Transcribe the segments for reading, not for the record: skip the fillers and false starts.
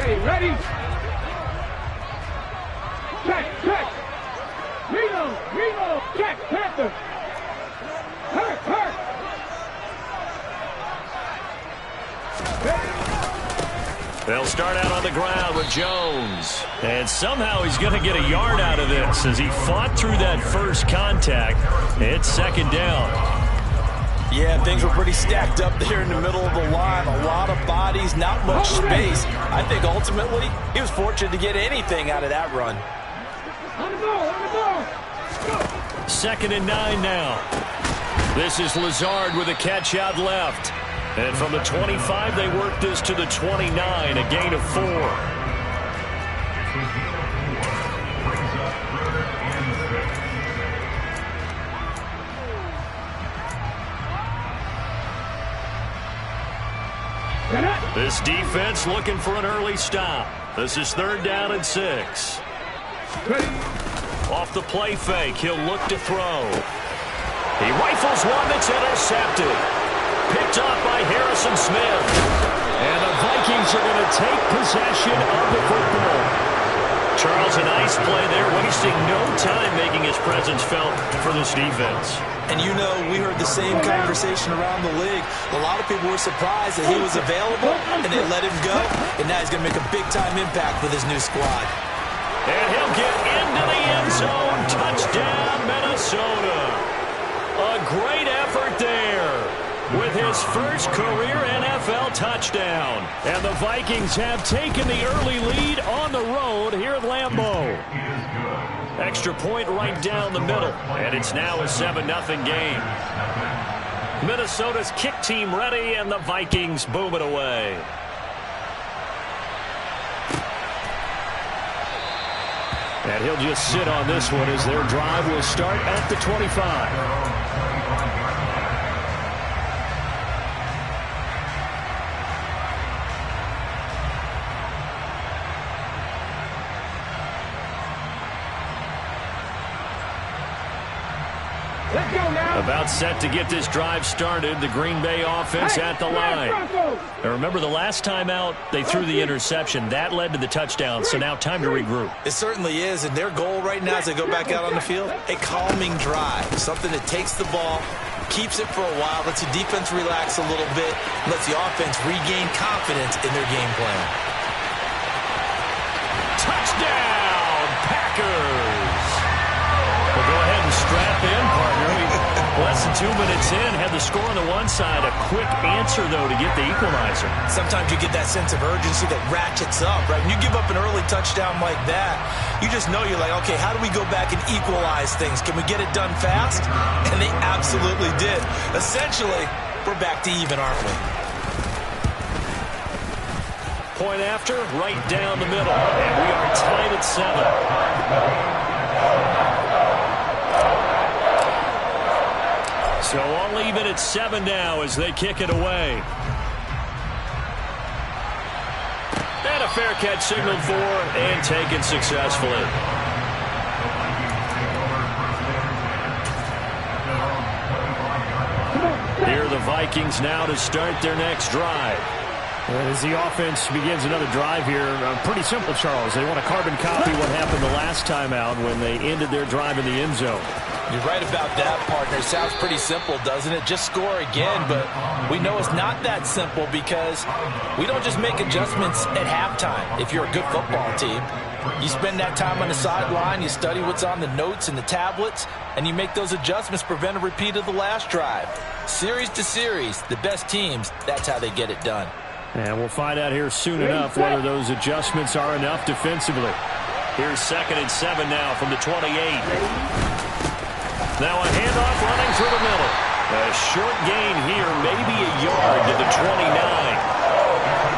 Okay, ready? Check. Reload, check, Panther. Hurt. They'll start out on the ground with Jones. And somehow he's going to get a yard out of this as he fought through that first contact. It's second down. Yeah, things were pretty stacked up there in the middle of the line. A lot of bodies, not much space. I think ultimately he was fortunate to get anything out of that run. On the ball. Second and 9 now. This is Lazard with a catch out left. And from the 25, they work this to the 29, a gain of 4. This defense looking for an early stop. This is 3rd down and 6. Off the play fake, he'll look to throw. He rifles one that's intercepted. Picked off by Harrison Smith. And the Vikings are going to take possession of the football. Charles, a nice play there, wasting no time making his presence felt for this defense. And you know, we heard the same conversation around the league. A lot of people were surprised that he was available, and they let him go. And now he's going to make a big-time impact with his new squad. And he'll get into the end zone. Touchdown, Minnesota. A great effort there with his first career NFL touchdown. And the Vikings have taken the early lead on the road here at Lambeau. Extra point right down the middle. And it's now a 7-0 game. Minnesota's kick team ready, and the Vikings boom it away. And he'll just sit on this one as their drive will start at the 25. About set to get this drive started. The Green Bay offense at the line. Now remember, the last time out, they threw the interception. That led to the touchdown, so now time to regroup. It certainly is, and their goal right now as they go back out on the field, a calming drive. Something that takes the ball, keeps it for a while, lets the defense relax a little bit, lets the offense regain confidence in their game plan. Touchdown, Packers! Well, go ahead and strap in, partner. Less than 2 minutes in, had the score on the one side. A quick answer, though, to get the equalizer. Sometimes you get that sense of urgency that ratchets up, right? When you give up an early touchdown like that, you just know you're like, okay, how do we go back and equalize things? Can we get it done fast? And they absolutely did. Essentially, we're back to even, aren't we? Point after, right down the middle. And we are tied at 7. So all even at 7 now as they kick it away. And a fair catch signaled for and taken successfully. Here are the Vikings now to start their next drive. As the offense begins another drive here, pretty simple, Charles. They want to carbon copy what happened the last time out when they ended their drive in the end zone. You're right about that, partner. Sounds pretty simple, doesn't it? Just score again, but we know it's not that simple because we don't just make adjustments at halftime. If you're a good football team, you spend that time on the sideline, you study what's on the notes and the tablets, and you make those adjustments, prevent a repeat of the last drive. Series to series, the best teams, that's how they get it done. And we'll find out here soon enough whether those adjustments are enough defensively. Here's 2nd and 7 now from the 28. Now a handoff running through the middle. A short gain here, maybe a yard to the 29.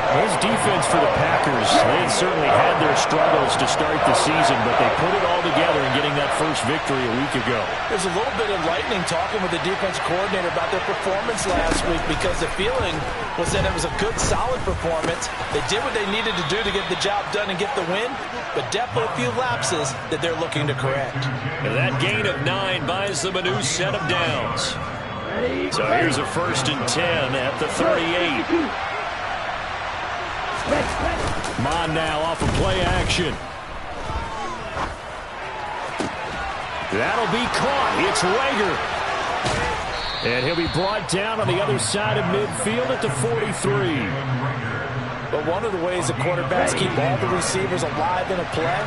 His defense for the Packers, they had certainly had their struggles to start the season, but they put it all together in getting that first victory a week ago. There's a little bit enlightening talking with the defense coordinator about their performance last week because the feeling was that it was a good, solid performance. They did what they needed to do to get the job done and get the win, but definitely a few lapses that they're looking to correct. And that gain of 9 buys them a new set of downs. So here's a 1st and 10 at the 38. Mond now off of play action. That'll be caught. It's Rager. And he'll be brought down on the other side of midfield at the 43. But one of the ways the quarterbacks keep all the receivers alive in a play,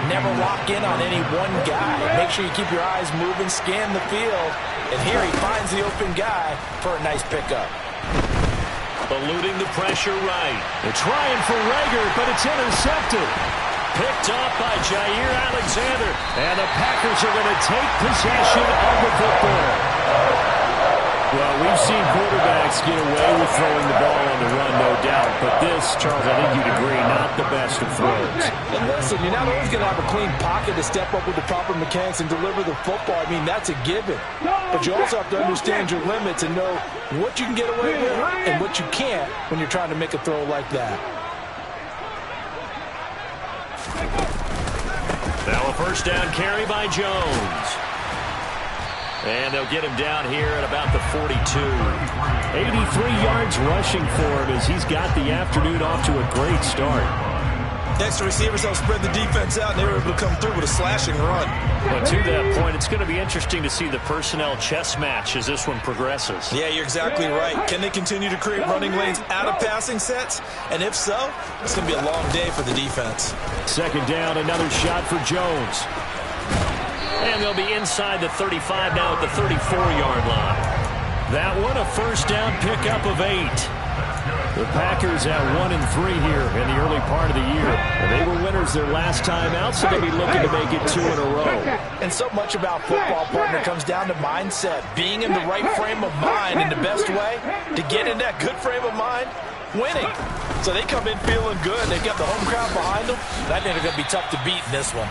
never lock in on any one guy. Make sure you keep your eyes moving, scan the field. And here he finds the open guy for a nice pickup. Eluding the pressure right. They're trying for Rager, but it's intercepted. Picked off by Jair Alexander. And the Packers are going to take possession of the football. Well, we've seen quarterbacks get away with throwing the ball on the run, no doubt. But this, Charles, I think you'd agree, not the best of throws. And listen, you're not always going to have a clean pocket to step up with the proper mechanics and deliver the football. I mean, that's a given. But you also have to understand your limits and know what you can get away with and what you can't when you're trying to make a throw like that. Now a first down carry by Jones. And they'll get him down here at about the 42. 83 yards rushing for him as he's got the afternoon off to a great start. Extra receivers help spread the defense out, and they were able to come through with a slashing run. But to that point, it's going to be interesting to see the personnel chess match as this one progresses. Yeah, you're exactly right. Can they continue to create running lanes out of passing sets? And if so, it's going to be a long day for the defense. Second down, another shot for Jones. And they'll be inside the 35 now at the 34-yard line. That one a first down pickup of 8. The Packers at 1-3 here in the early part of the year. And they were winners their last time out, so they'll be looking to make it 2 in a row. And so much about football, partner, comes down to mindset. Being in the right frame of mind, and the best way to get in that good frame of mind, winning. So they come in feeling good. They've got the home crowd behind them. I think they're going to be tough to beat in this one.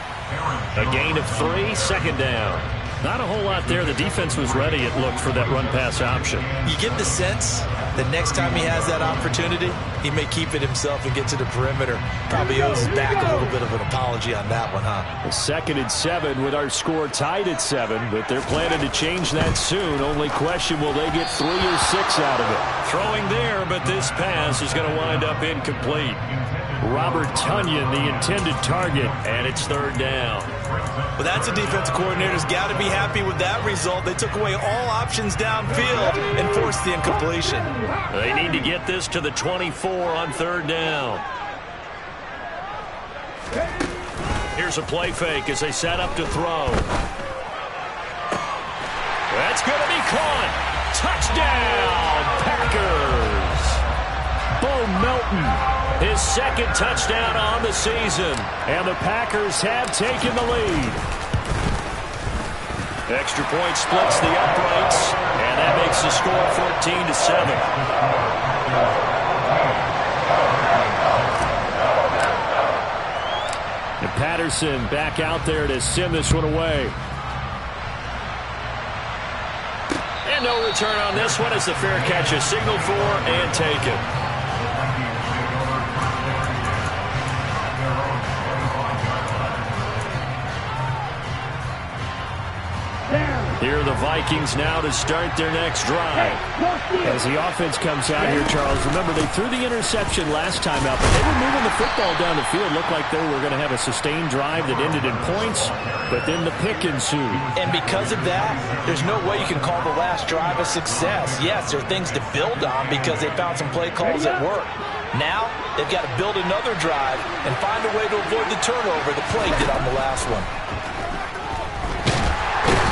A gain of 3, second down. Not a whole lot there. The defense was ready, it looked, for that run-pass option. You get the sense that next time he has that opportunity, he may keep it himself and get to the perimeter. Probably owes his back a little bit of an apology on that one, huh? The 2nd and 7 with our score tied at 7, but they're planning to change that soon. Only question, will they get 3 or 6 out of it? Throwing there, but this pass is going to wind up incomplete. Robert Tonyan, the intended target, and it's 3rd down. Well, that's a defensive coordinator's got to be happy with that result. They took away all options downfield and forced the incompletion. They need to get this to the 24 on 3rd down. Here's a play fake as they set up to throw. That's going to be caught. Touchdown, Packers. Bo Melton. His 2nd touchdown on the season. And the Packers have taken the lead. Extra point splits the uprights. And that makes the score 14-7. And Patterson back out there to send this one away. And no return on this one as the fair catch is signaled for and taken. Here are the Vikings now to start their next drive. As the offense comes out here, Charles, remember they threw the interception last time out, but they were moving the football down the field. Looked like they were going to have a sustained drive that ended in points, but then the pick ensued. And because of that, there's no way you can call the last drive a success. Yes, there are things to build on because they found some play calls that work. Now, they've got to build another drive and find a way to avoid the turnover the play did on the last one.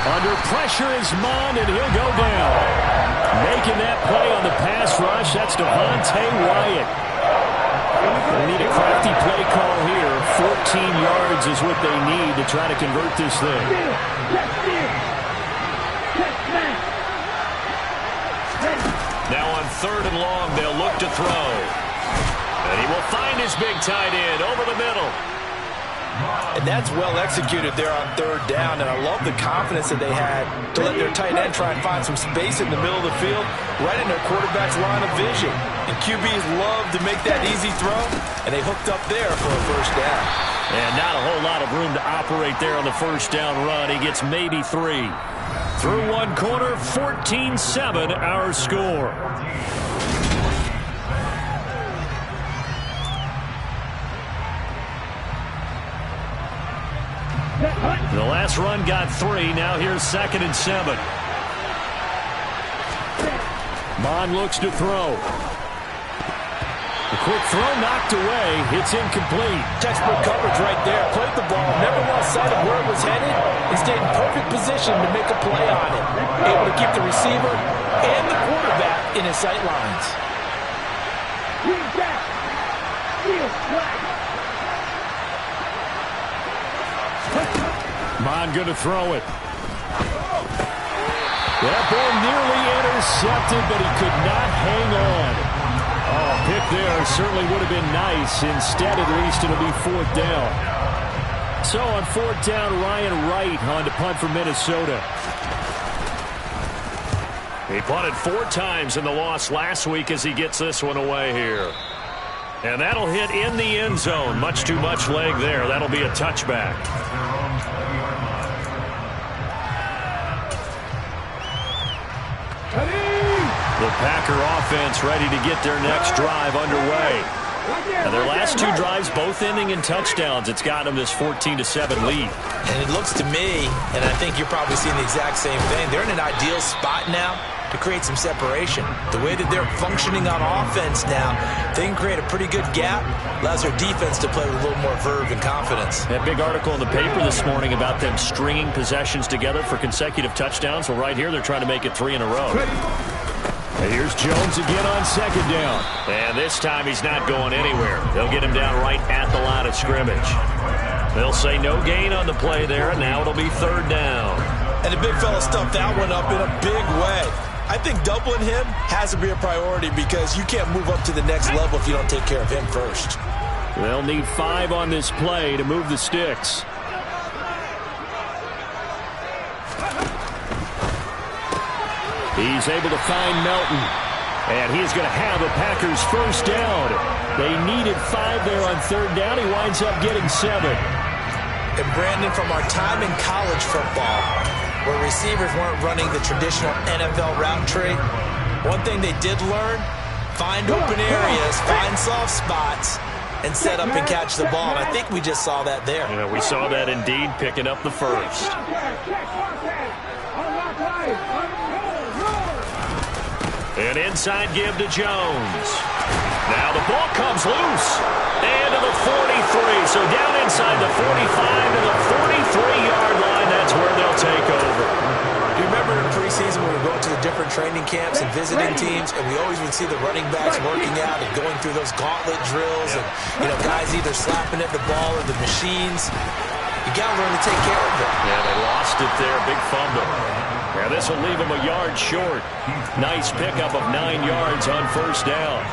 Under pressure is Mond, and he'll go down. Making that play on the pass rush, that's Devontae Wyatt. They need a crafty play call here. 14 yards is what they need to try to convert this thing. Now on 3rd and long, they'll look to throw. And he will find his big tight end over the middle. And that's well executed there on 3rd down, and I love the confidence that they had to let their tight end try and find some space in the middle of the field, right in their quarterback's line of vision. And QBs love to make that easy throw, and they hooked up there for a first down. And not a whole lot of room to operate there on the first down run. He gets maybe 3. Through one quarter, 14-7 our score. The last run got 3. Now here's 2nd and 7. Mond looks to throw. The quick throw knocked away. It's incomplete. Textbook coverage right there. Played the ball. Never lost sight of where it was headed. And stayed in perfect position to make a play on it. Able to keep the receiver and the quarterback in his sight lines. Mond going to throw it. That ball nearly intercepted, but he could not hang on. Oh, pick there certainly would have been nice. Instead, at least, it'll be 4th down. So on 4th down, Ryan Wright on to punt for Minnesota. He punted 4 times in the loss last week as he gets this one away here. And that'll hit in the end zone. Much too much leg there. That'll be a touchback. The Packer offense ready to get their next drive underway. And their last 2 drives both ending in touchdowns. It's got them this 14-7 lead. And it looks to me, and I think you're probably seeing the exact same thing, they're in an ideal spot now to create some separation. The way that they're functioning on offense now, they can create a pretty good gap. Allows their defense to play with a little more verve and confidence. That big article in the paper this morning about them stringing possessions together for consecutive touchdowns. Well, right here, they're trying to make it 3 in a row. And here's Jones again on 2nd down. And this time he's not going anywhere. They'll get him down right at the line of scrimmage. They'll say no gain on the play there, and now it'll be 3rd down. And the big fella stuffed that one up in a big way. I think doubling him has to be a priority because you can't move up to the next level if you don't take care of him first. They'll need 5 on this play to move the sticks. He's able to find Melton. And he's going to have a Packers 1st down. They needed 5 there on 3rd down. He winds up getting 7. And Brandon, from our time in college football, where receivers weren't running the traditional NFL route tree, one thing they did learn, find open areas, find soft spots, and set up and catch the ball. And I think we just saw that there. Yeah, we saw that indeed, picking up the 1st. An inside give to Jones. Now the ball comes loose. And to the 43. So down inside the 45 to the 43-yard line. That's where they'll take over. You remember in preseason when we were going to the different training camps and visiting teams, and we always would see the running backs working out and going through those gauntlet drills, and guys either slapping at the ball or the machines. You got to learn to take care of it. Yeah, they lost it there. Big fumble. Yeah, this will leave them a yard short. Nice pickup of 9 yards on 1st down.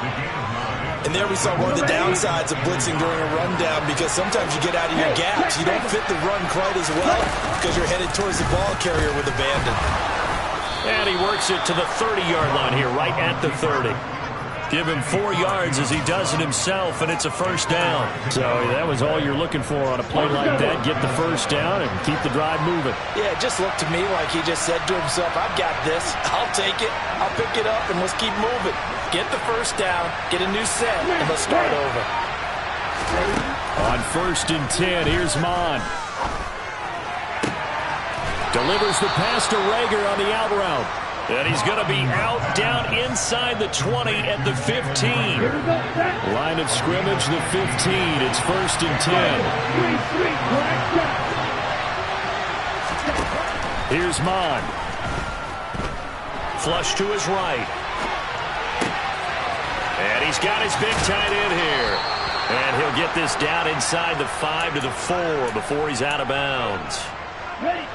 And there we saw one of the downsides of blitzing during a rundown, because sometimes you get out of your gaps. You don't fit the run quite as well because you're headed towards the ball carrier with abandon. And he works it to the 30-yard line here, right at the 30. Give him 4 yards as he does it himself, and it's a 1st down. So that was all you're looking for on a play like that. Get the 1st down and keep the drive moving. Yeah, it just looked to me like he just said to himself, I've got this. I'll take it. I'll pick it up, and let's keep moving. Get the 1st down, get a new set, and let's start over. On 1st and 10, here's Mond. Delivers the pass to Rager on the out route. And he's going to be out down inside the 20 at the 15. Line of scrimmage, the 15. It's 1st and 10. Here's Mond. Flush to his right. And he's got his big tight end here. And he'll get this down inside the 5 to the 4 before he's out of bounds. Ready.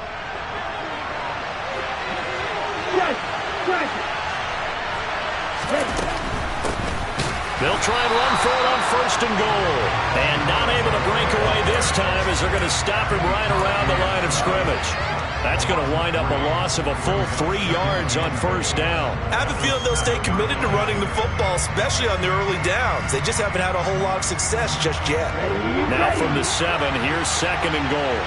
They'll try and run for it on 1st and goal. And not able to break away this time as they're going to stop him right around the line of scrimmage. That's going to wind up a loss of a full 3 yards on 1st down. I have a feeling they'll stay committed to running the football, especially on their early downs. They just haven't had a whole lot of success just yet. Now from the 7, here's 2nd and goal.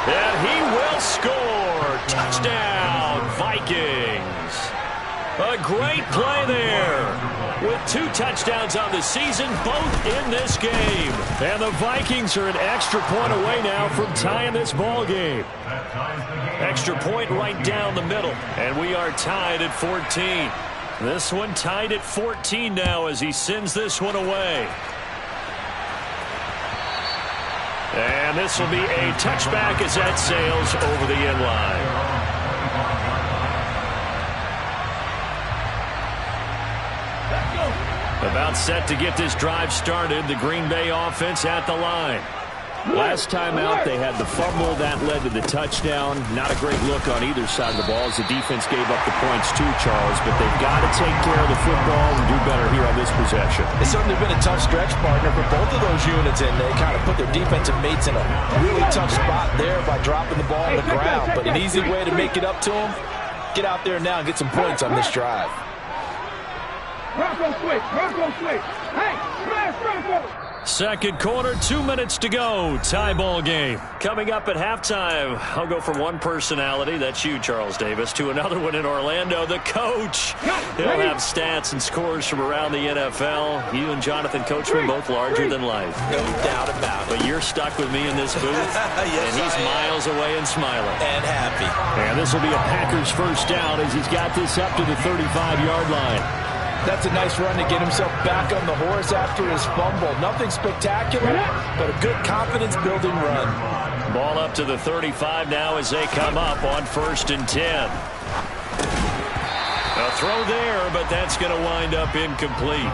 And he will score. Touchdown, Vikings. A great play there. with 2 touchdowns on the season, both in this game. And the Vikings are an extra point away now from tying this ball game. Extra point right down the middle, and we are tied at 14. This one tied at 14 now as he sends this one away. And this will be a touchback as that sails over the end line. About set to get this drive started, the Green Bay offense at the line. Last time out, they had the fumble. That led to the touchdown. Not a great look on either side of the ball as the defense gave up the points too, Charles. But they've got to take care of the football and do better here on this possession. It's certainly been a tough stretch, partner, for both of those units, and they kind of put their defensive mates in a really tough spot there by dropping the ball on the ground. But an easy way to make it up to them, get out there now and get some points on this drive. Bronco switch, Bronco switch. Hey, smash Bronco. Second quarter, 2 minutes to go. Tie ball game. Coming up at halftime, I'll go from one personality, that's you, Charles Davis, to another one in Orlando, the coach. He'll have stats and scores from around the NFL. You and Jonathan Coachman both larger than life. No doubt about it. But you're stuck with me in this booth, yes, and he's miles away and smiling. And happy. And this will be a Packers first down as he's got this up to the 35-yard line. That's a nice run to get himself back on the horse after his fumble. Nothing spectacular, but a good confidence-building run. Ball up to the 35 now as they come up on 1st and 10. A throw there, but that's going to wind up incomplete.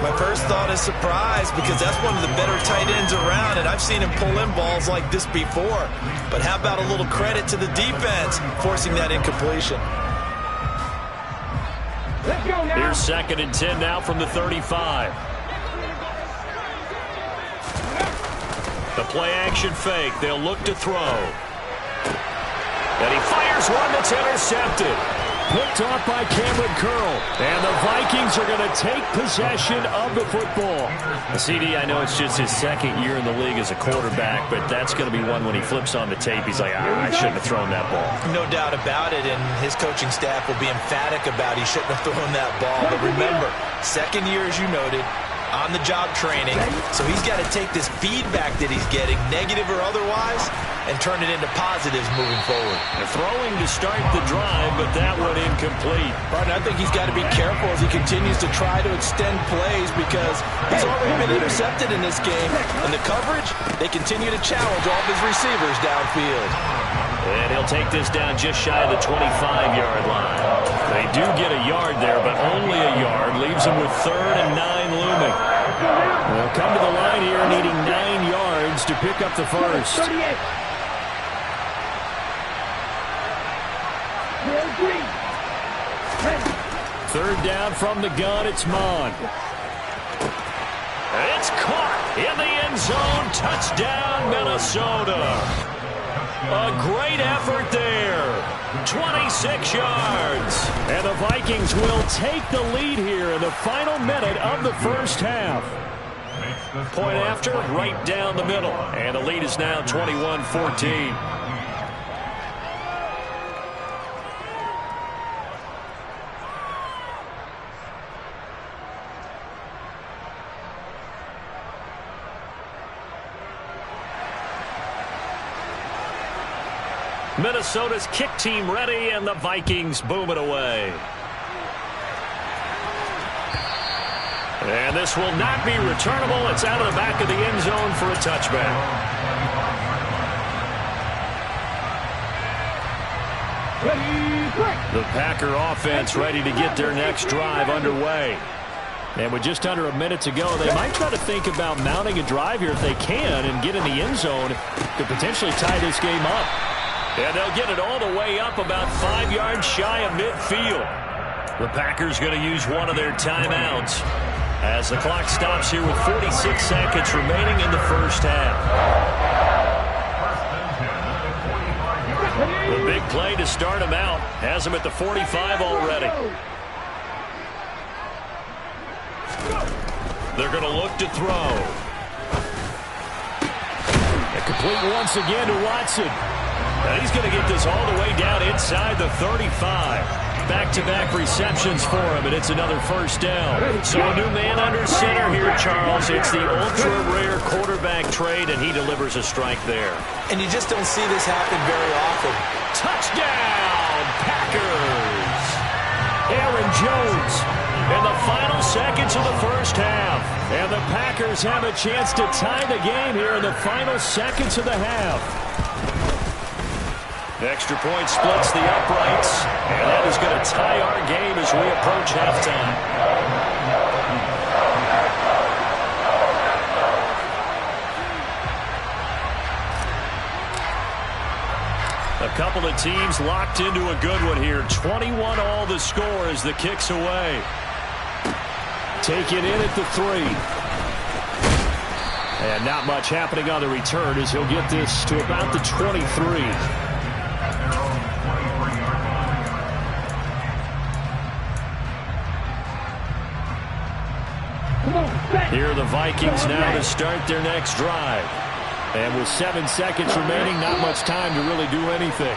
My first thought is surprise because that's one of the better tight ends around, and I've seen him pull in balls like this before. But how about a little credit to the defense forcing that incompletion? Let's go now. Here's 2nd and 10 now from the 35. The play action fake. They'll look to throw. And he fires one that's intercepted. Picked off by Cameron Curl. And the Vikings are going to take possession of the football. CD, I know it's just his 2nd year in the league as a quarterback, but that's going to be one when he flips on the tape. He's like, I shouldn't have thrown that ball. No doubt about it, and his coaching staff will be emphatic about he shouldn't have thrown that ball. But remember, 2nd year, as you noted, on-the-job training, so he's got to take this feedback that he's getting, negative or otherwise, and turn it into positives moving forward. Throwing to start the drive, but that one incomplete. Partner, I think he's got to be careful as he continues to try to extend plays because he's already been intercepted in this game. And the coverage, they continue to challenge all of his receivers downfield. And he'll take this down just shy of the 25-yard line. They do get a yard there, but only a yard. Leaves them with 3rd and 9 looming. They'll come to the line here needing 9 yards to pick up the first. 38. 3rd down from the gun, it's Mon. It's caught in the end zone. Touchdown, Minnesota. A great effort there. 26 yards. And the Vikings will take the lead here in the final minute of the first half. Point after, right down the middle. And the lead is now 21-14. Minnesota's kick team ready, and the Vikings boom it away. And this will not be returnable. It's out of the back of the end zone for a touchback. The Packer offense ready to get their next drive underway. And with just under a minute to go, they might try to think about mounting a drive here if they can and get in the end zone to potentially tie this game up. And they'll get it all the way up about 5 yards shy of midfield. The Packers going to use one of their timeouts as the clock stops here with 46 seconds remaining in the first half. The big play to start him out has him at the 45 already. They're going to look to throw. And complete once again to Watson. And he's going to get this all the way down inside the 35. Back-to-back receptions for him, and it's another first down. So a new man under center here, Charles. It's the ultra-rare quarterback trade, and he delivers a strike there. And you just don't see this happen very often. Touchdown, Packers! Aaron Jones in the final seconds of the first half. And the Packers have a chance to tie the game here in the final seconds of the half. Extra point splits the uprights, and that is going to tie our game as we approach halftime. A couple of teams locked into a good one here. 21 all the score as the kick's away. Taken in at the 3. And not much happening on the return as he'll get this to about the 23. Here are the Vikings now to start their next drive. And with 7 seconds remaining, not much time to really do anything.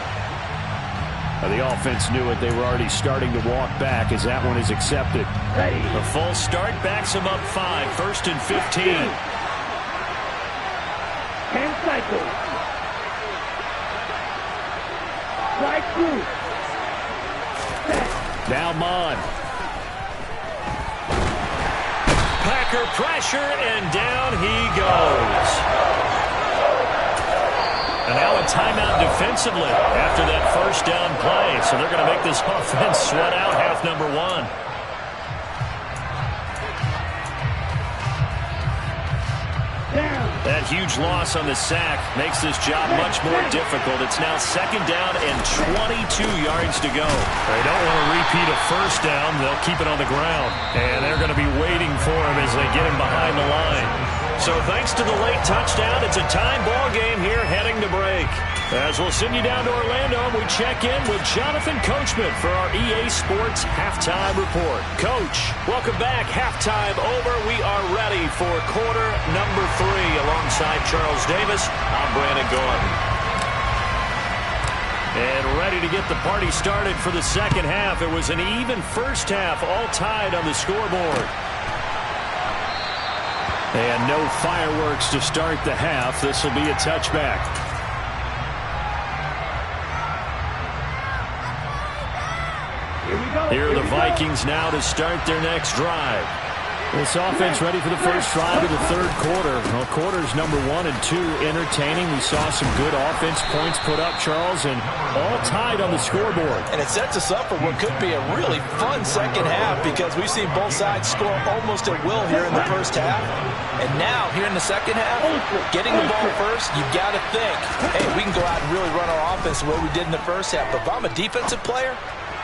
The offense knew it. They were already starting to walk back as that one is accepted. The full start backs them up 5. 1st and 15. Hand cycle. Right through. Now Mon. Packer pressure, and down he goes. And now a timeout defensively after that first down play. So they're going to make this offense sweat out half number 1. That huge loss on the sack makes this job much more difficult. It's now 2nd down and 22 yards to go. They don't want to repeat a first down. They'll keep it on the ground. And they're going to be waiting for him as they get him behind the line. So thanks to the late touchdown, it's a time ball game here heading to break. As we'll send you down to Orlando, we check in with Jonathan Coachman for our EA Sports Halftime Report. Coach, welcome back. Halftime over. We are ready for quarter number 3. Alongside Charles Davis, I'm Brandon Gordon. And ready to get the party started for the second half. It was an even first half, all tied on the scoreboard. And no fireworks to start the half. This will be a touchback. Here are the Vikings now to start their next drive. This offense ready for the first drive of the third quarter. Well, quarters number 1 and 2 entertaining. We saw some good offense points put up, Charles, and all tied on the scoreboard. And it sets us up for what could be a really fun second half because we've seen both sides score almost at will here in the first half. And now, here in the second half, getting the ball first, you've got to think, hey, we can go out and really run our offense the way we did in the first half. But if I'm a defensive player,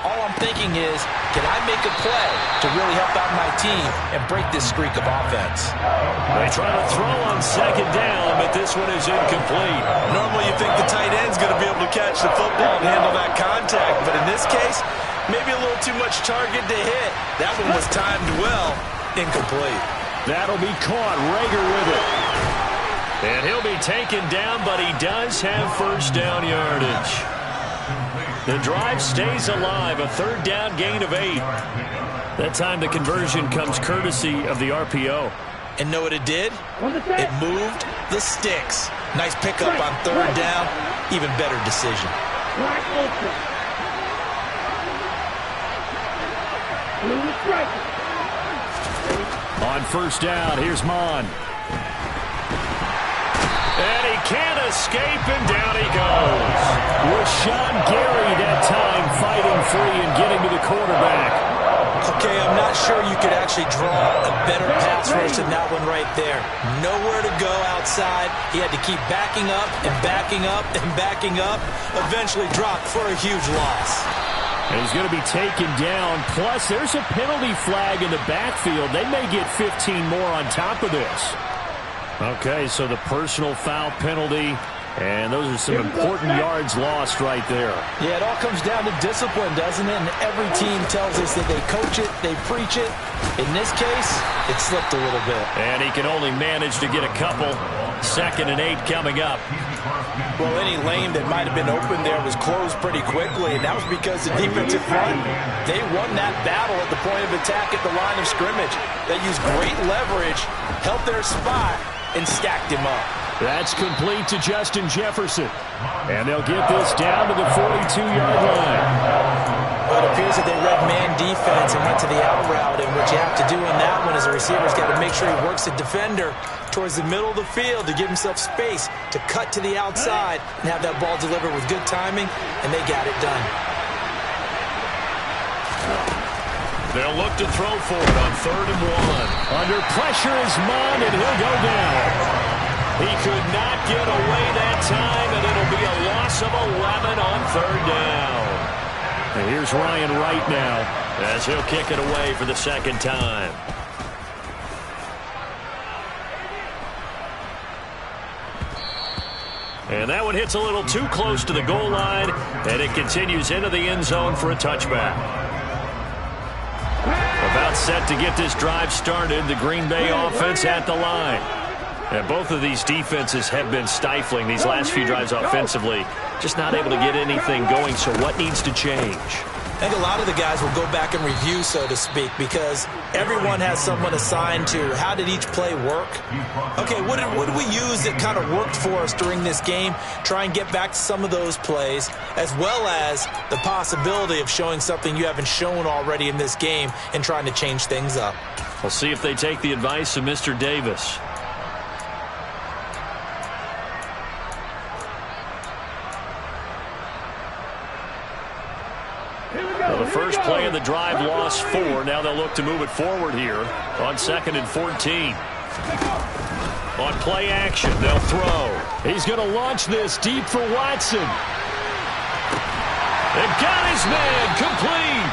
all I'm thinking is, can I make a play to really help out my team and break this streak of offense? They try to throw on 2nd down, but this one is incomplete. Normally you think the tight end's going to be able to catch the football and handle that contact, but in this case, maybe a little too much target to hit. That one was timed well. Incomplete. That'll be caught. Rager with it. And he'll be taken down, but he does have first down yardage. The drive stays alive, a 3rd down gain of 8. That time the conversion comes courtesy of the RPO. And know what it did? It moved the sticks. Nice pickup on 3rd down. Even better decision. On first down, here's Mon. And he can't escape, and down he goes. Rashawn Gary that time fighting free and getting to the quarterback. Okay, I'm not sure you could actually draw a better pass rush than that one right there. Nowhere to go outside. He had to keep backing up and backing up and backing up. Eventually dropped for a huge loss. And he's going to be taken down. Plus, there's a penalty flag in the backfield. They may get 15 more on top of this. Okay, so the personal foul penalty, and those are some important yards lost right there. Yeah, it all comes down to discipline, doesn't it? And every team tells us that they coach it, they preach it. In this case, it slipped a little bit. And he can only manage to get a couple. 2nd and 8 coming up. Well, any lane that might have been open there was closed pretty quickly, and that was because the defensive front, they won that battle at the point of attack at the line of scrimmage. They used great leverage, held their spot, and stacked him up. That's complete to Justin Jefferson. And they'll get this down to the 42-yard line. Well, it appears that they read man defense and went to the out route, and what you have to do on that one is the receiver's got to make sure he works the defender towards the middle of the field to give himself space to cut to the outside and have that ball delivered with good timing, and they got it done. They'll look to throw for it on 3rd and 1. Under pressure is Mond, and he'll go down. He could not get away that time, and it'll be a loss of 11 on 3rd down. And here's Ryan Wright now, as he'll kick it away for the 2nd time. And that one hits a little too close to the goal line, and it continues into the end zone for a touchback. About set to get this drive started, the Green Bay offense at the line. And both of these defenses have been stifling these last few drives offensively. Just not able to get anything going, so what needs to change? I think a lot of the guys will go back and review, so to speak, because everyone has someone assigned to how did each play work. Okay, what did we use that kind of worked for us during this game? Try and get back to some of those plays, as well as the possibility of showing something you haven't shown already in this game and trying to change things up. We'll see if they take the advice of Mr. Davis. Well, the first play of the drive lost 4. Now they'll look to move it forward here on 2nd and 14. On play action, they'll throw. He's going to launch this deep for Watson. They've got his man complete.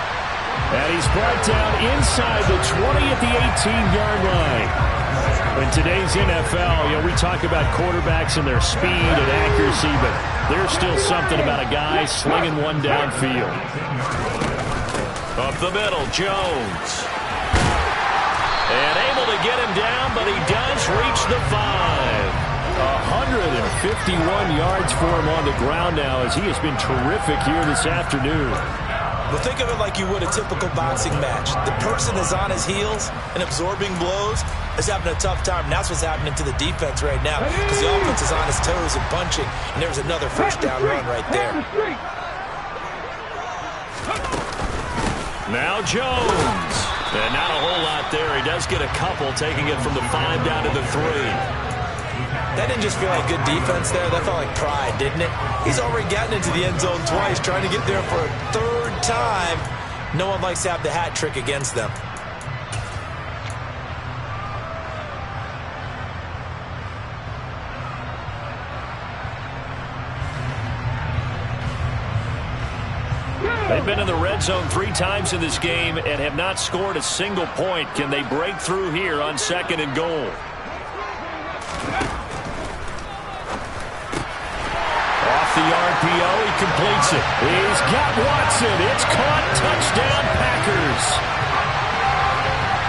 And he's brought down inside the 20 at the 18-yard line. In today's NFL, we talk about quarterbacks and their speed and accuracy, but there's still something about a guy slinging one downfield. Up the middle, Jones. And able to get him down, but he does reach the 5. 151 yards for him on the ground now as he has been terrific here this afternoon. Well, think of it like you would a typical boxing match. The person is on his heels and absorbing blows is having a tough time. And that's what's happening to the defense right now because the offense is on his toes and punching, and there's another first down run right there. Now Jones. And not a whole lot there. He does get a couple, taking it from the 5 down to the 3. That didn't just feel like good defense there. That felt like pride, didn't it? He's already gotten into the end zone twice, trying to get there for a 3rd time. No one likes to have the hat trick against them. They've been in the red zone 3 times in this game and have not scored a single point. Can they break through here on 2nd and goal? Off the RPO, he completes it. He's got Watson. It's caught. Touchdown, Packers.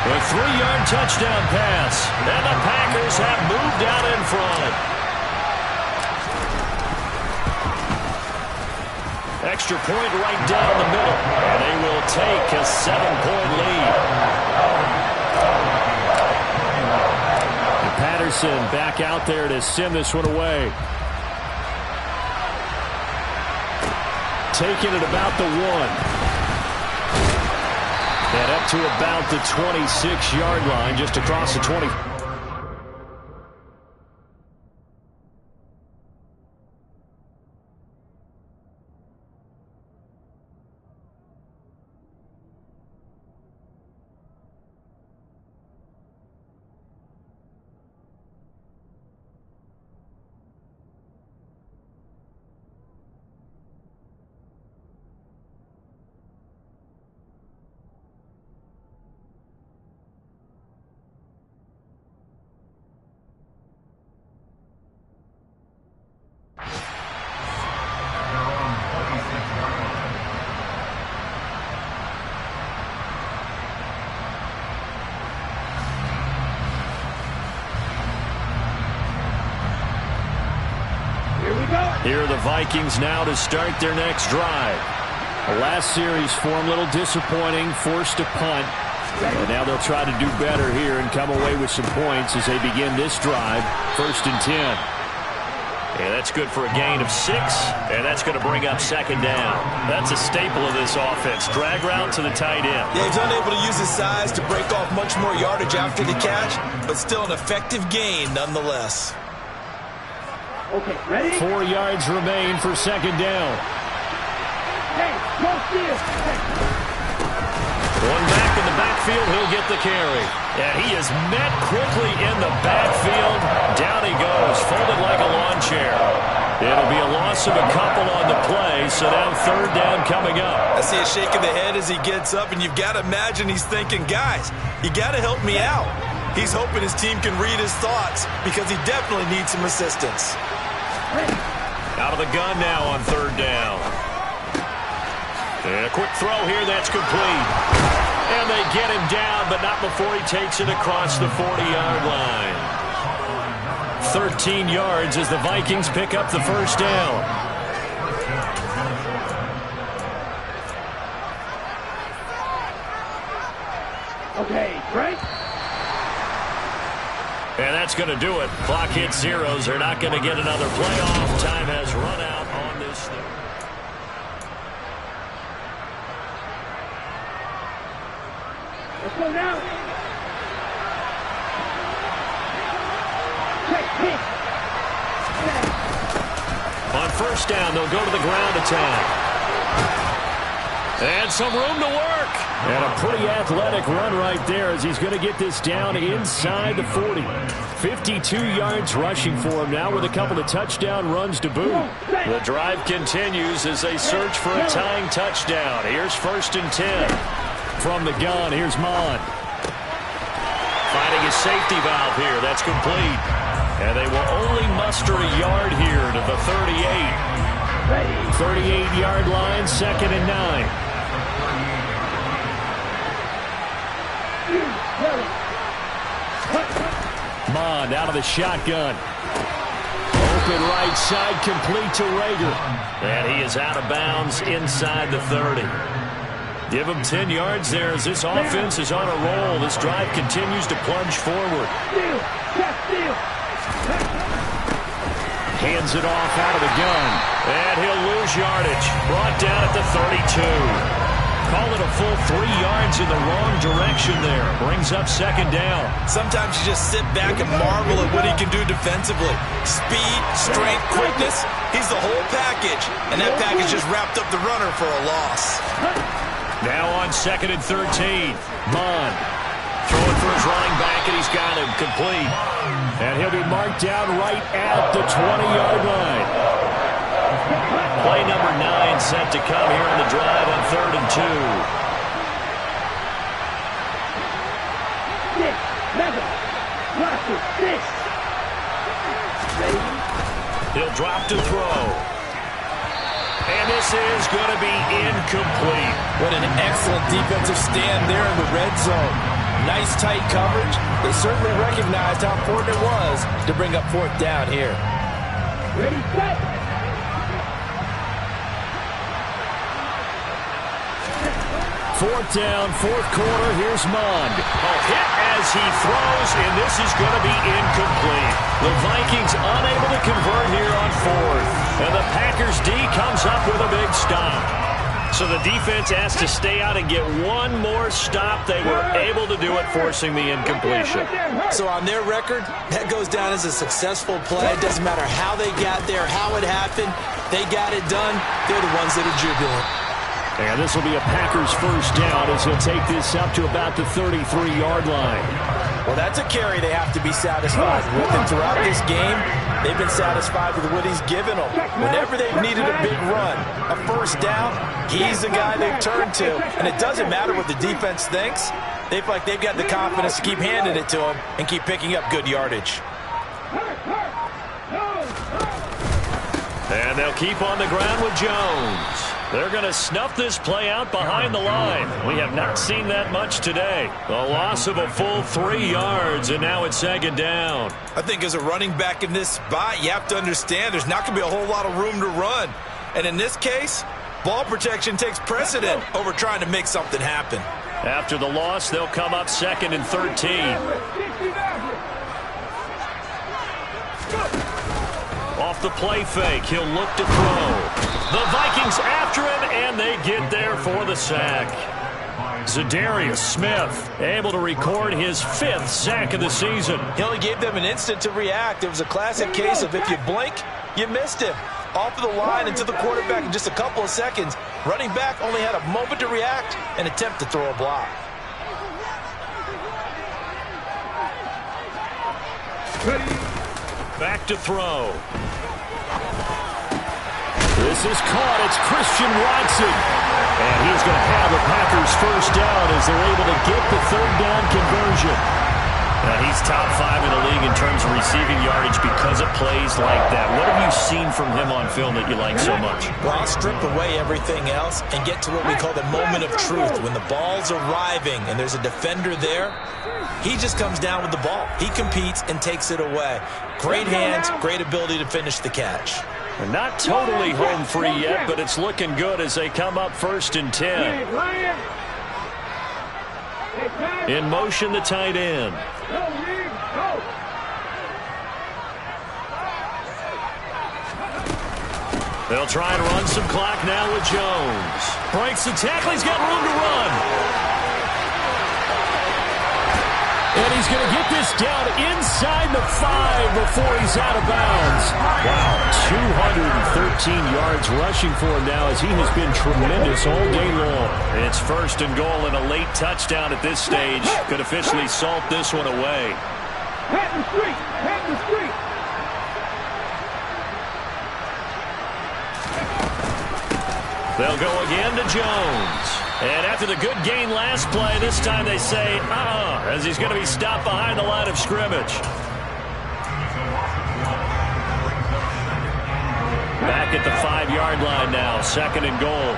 A 3-yard touchdown pass. And the Packers have moved out in front. Extra point right down the middle. And they will take a 7-point lead. And Patterson back out there to send this one away. Taking it about the 1. And up to about the 26-yard line, just across the 20. Vikings now to start their next drive. The last series for them, a little disappointing, forced to punt. And now they'll try to do better here and come away with some points as they begin this drive. 1st and 10. Yeah, that's good for a gain of 6, and that's going to bring up 2nd down. That's a staple of this offense. Drag route to the tight end. Yeah, he's unable to use his size to break off much more yardage after the catch, but still an effective gain nonetheless. Okay, ready? 4 yards remain for 2nd down. Hey, go steal. One back in the backfield, he'll get the carry. And he is met quickly in the backfield. Down he goes, folded like a lawn chair. It'll be a loss of a couple on the play, so now 3rd down coming up. I see a shake of the head as he gets up, and you've got to imagine he's thinking, guys, you got to help me out. He's hoping his team can read his thoughts because he definitely needs some assistance. Out of the gun now on 3rd down. And a quick throw here, that's complete. And they get him down, but not before he takes it across the 40-yard line. 13 yards as the Vikings pick up the 1st down. Okay, Frank. And that's going to do it. Clock hits zeros. They're not going to get another playoff. Time has run out on this thing. Let's go now. Check. On 1st down, they'll go to the ground attack. And some room to work. And a pretty athletic run right there as he's going to get this down inside the 40. 52 yards rushing for him now with a couple of touchdown runs to boot. The drive continues as they search for a tying touchdown. Here's 1st and 10. From the gun, here's Mond. Finding his safety valve here. That's complete. And they will only muster a yard here to the 38. 38-yard line, 2nd and 9. Mond out of the shotgun. Open right side, complete to Rager. And he is out of bounds inside the 30. Give him 10 yards there as this offense is on a roll. This drive continues to plunge forward. Hands it off out of the gun. And he'll lose yardage. Brought down at the 32. Call it a full 3 yards in the wrong direction there. Brings up 2nd down. Sometimes you just sit back and marvel at what he can do defensively. Speed, strength, quickness. He's the whole package. And that package just wrapped up the runner for a loss. Now on 2nd and 13. Mond throwing for his running back, and he's got him complete. And he'll be marked down right at the 20-yard line. Play number 9 set to come here on the drive on 3rd and 2. He'll drop to throw. And this is going to be incomplete. What an excellent defensive stand there in the red zone. Nice tight coverage. They certainly recognized how important it was to bring up 4th down here. Ready, set. 4th down, 4th quarter. Here's Mond. A hit as he throws, and this is going to be incomplete. The Vikings unable to convert here on 4th. And the Packers D comes up with a big stop. So the defense has to stay out and get one more stop. They were able to do it, forcing the incompletion. So on their record, that goes down as a successful play. It doesn't matter how they got there, how it happened. They got it done. They're the ones that are jubilant. And this will be a Packers 1st down as he'll take this up to about the 33-yard line. Well, that's a carry they have to be satisfied with. And throughout this game, they've been satisfied with what he's given them. Whenever they've needed a big run, a 1st down, he's the guy they've turned to. And it doesn't matter what the defense thinks. They feel like they've got the confidence to keep handing it to him and keep picking up good yardage. And they'll keep on the ground with Jones. They're going to snuff this play out behind the line. We have not seen that much today. A loss of a full 3 yards, and now it's 2nd down. I think as a running back in this spot, you have to understand there's not going to be a whole lot of room to run. And in this case, ball protection takes precedent over trying to make something happen. After the loss, they'll come up 2nd and 13. Off the play fake, he'll look to throw. The Vikings after him, and they get there for the sack. Za'Darius Smith able to record his 5th sack of the season. He only gave them an instant to react. It was a classic case of if you blink, you missed him. Off of the line and to the quarterback in just a couple of seconds. Running back only had a moment to react and attempt to throw a block. Back to throw. This is caught. It's Christian Watson. And he's going to have the Packers first down as they're able to get the 3rd down conversion. He's top 5 in the league in terms of receiving yardage because of plays like that. What have you seen from him on film that you like so much? Well, I'll strip away everything else and get to what we call the moment of truth. When the ball's arriving and there's a defender there, he just comes down with the ball. He competes and takes it away. Great hands, great ability to finish the catch. They're not totally home free yet, but it's looking good as they come up 1st and 10. In motion, the tight end. They'll try and run some clock now with Jones. Breaks the tackle. He's got room to run. And he's going to get this down inside the 5 before he's out of bounds. Wow, 213 yards rushing for him now as he has been tremendous all day long. It's 1st and goal and a late touchdown at this stage. Could officially salt this one away. Pat the street! Pat the street! They'll go again to Jones. And after the good gain last play, this time they say, as he's going to be stopped behind the line of scrimmage. Back at the 5-yard line now, 2nd and goal.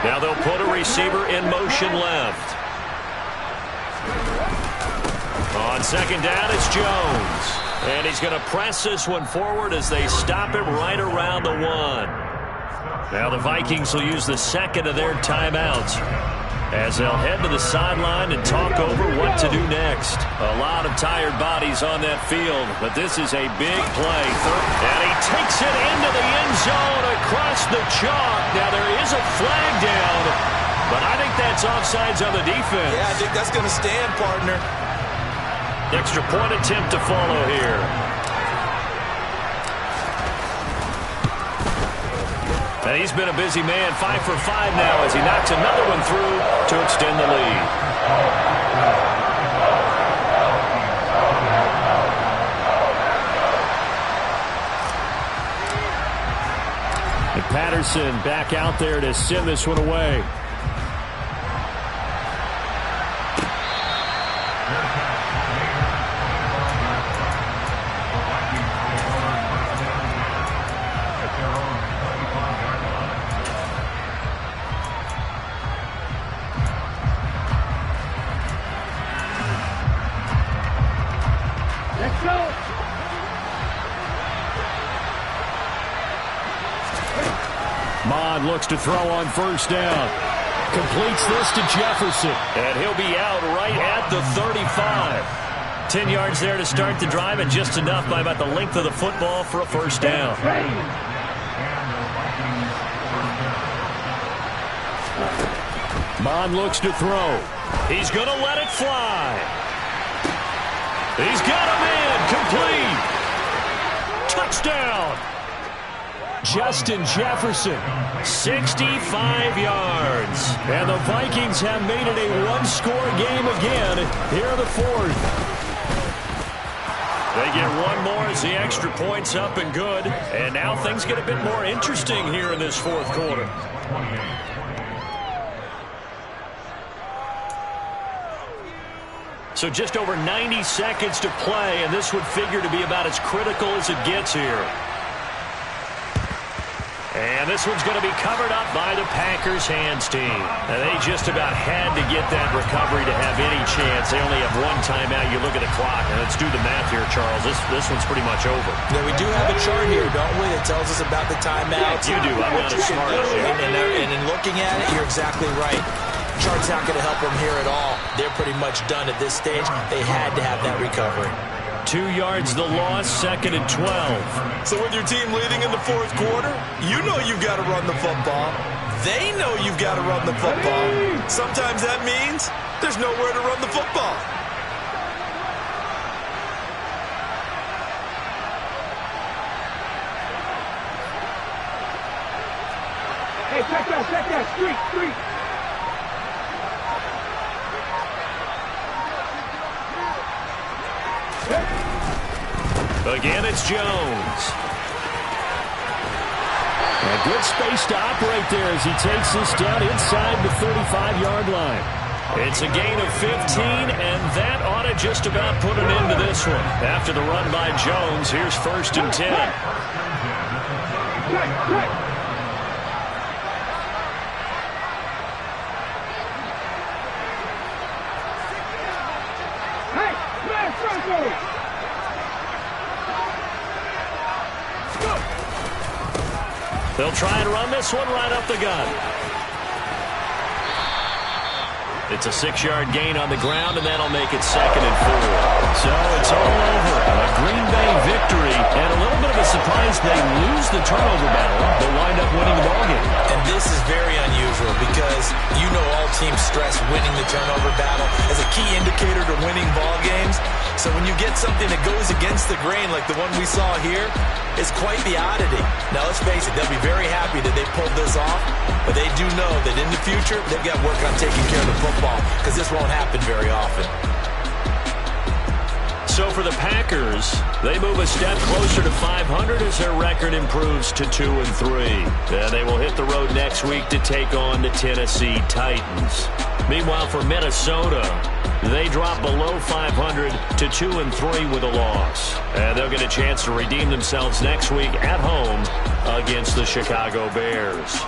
Now they'll put a receiver in motion left. On 2nd down, it's Jones. And he's going to press this one forward as they stop him right around the 1. Now the Vikings will use the 2nd of their timeouts as they'll head to the sideline and talk over what to do next. A lot of tired bodies on that field, but this is a big play. And he takes it into the end zone across the chalk. Now there is a flag down, but I think that's offsides on the defense. Yeah, I think that's going to stand, partner. Extra point attempt to follow here. And he's been a busy man, 5 for 5 now as he knocks another one through to extend the lead. And Patterson back out there to send this one away. Looks to throw on 1st down. Completes this to Jefferson. And he'll be out right at the 35. 10 yards there to start the drive, and just enough by about the length of the football for a 1st down. Mond looks to throw. He's going to let it fly. He's got a man. Complete. Touchdown. Justin Jefferson, 65 yards. And the Vikings have made it a one-score game again here in the 4th. They get one more as the extra point's up and good. And now things get a bit more interesting here in this 4th quarter. So just over 90 seconds to play, and this would figure to be about as critical as it gets here. And this one's going to be covered up by the Packers hands team. And they just about had to get that recovery to have any chance. They only have one timeout. You look at the clock, and let's do the math here, Charles. This one's pretty much over. Yeah, we do have a chart here, don't we, that tells us about the timeouts. You do. I'm not as smart as you. And in looking at it, you're exactly right. Chart's not going to help them here at all. They're pretty much done at this stage. They had to have that recovery. 2 yards the loss, 2nd and 12. So with your team leading in the fourth quarter, you know you've got to run the football. They know you've got to run the football. Sometimes that means there's nowhere to run the football. Hey, check that, street. Again, it's Jones. A good space to operate there as he takes this down inside the 35-yard line. It's a gain of 15, and that ought to just about put an end to this one. After the run by Jones, here's 1st and 10. Hey, man, circle! They'll try and run this one right up the gut. It's a 6-yard gain on the ground, and that'll make it 2nd and 4. So it's all over. A Green Bay victory, and a little bit of a surprise they lose the turnover battle, but wind up winning the ballgame. And this is very unusual because you know all teams stress winning the turnover battle as a key indicator to winning ball games. So when you get something that goes against the grain like the one we saw here, it's quite the oddity. Now, let's face it, they'll be very happy that they pulled this off, but they do know that in the future, they've got work on taking care of the football because this won't happen very often. So for the Packers, they move a step closer to 500 as their record improves to 2-3. Then they will hit the road next week to take on the Tennessee Titans. Meanwhile, for Minnesota, they drop below 500 to 2-3 with a loss. And they'll get a chance to redeem themselves next week at home against the Chicago Bears.